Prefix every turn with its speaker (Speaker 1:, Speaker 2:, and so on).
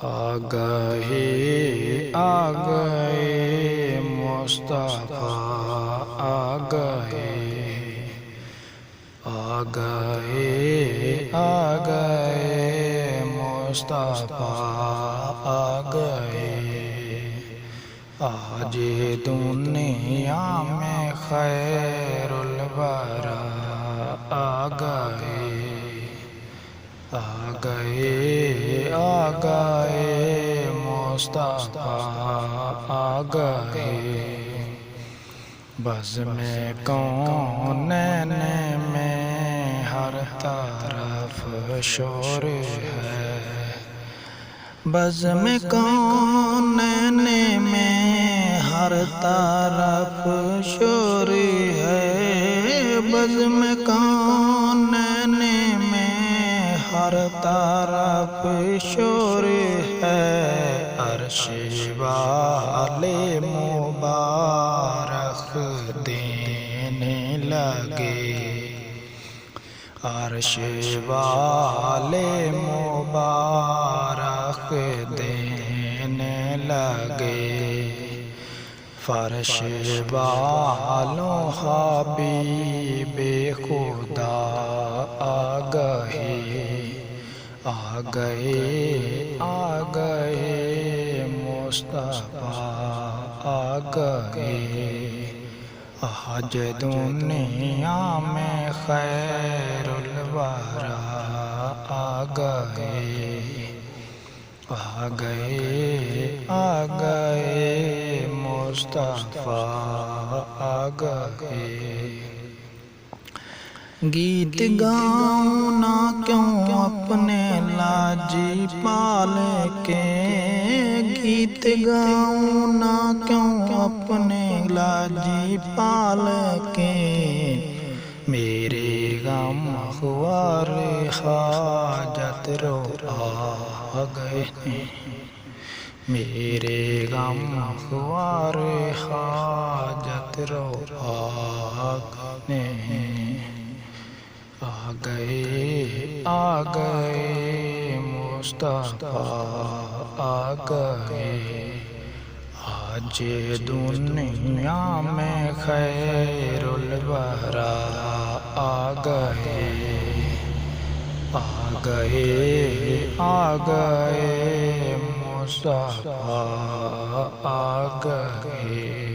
Speaker 1: آ گئے مصطفیٰ، آ گئے مصطفیٰ، آ گئے آج دنیا میں خیر الورا، آ گئے مصطفیٰ، آ گئے بزم کونین میں ہر طرف شور ہے، بزم کونین میں ہر طرف شور ہے، بزم کونین میں ہر طرف شور ہے، عرش والے مبارک دینے لگے، عرش والے مبارک دینے لگے، فرش والوں حبیب خدا آ گئے مصطفیٰ، آ گئے آج دنیا میں خیر الورا، آ گئے مصطفیٰ، آ گئے گیت گاؤں نہ کیوں اپنے لاجی پال کے، گیت گاؤں نہ کیوں اپنے لاجی پال کے، میرے غم خوار حاجت رو آ گئے، میرے غم خوار حاجت رو آ گئے مصطفیٰ، آ گئے آج دنیا میں خیر الورا، آ گئے مصطفیٰ، آ گئے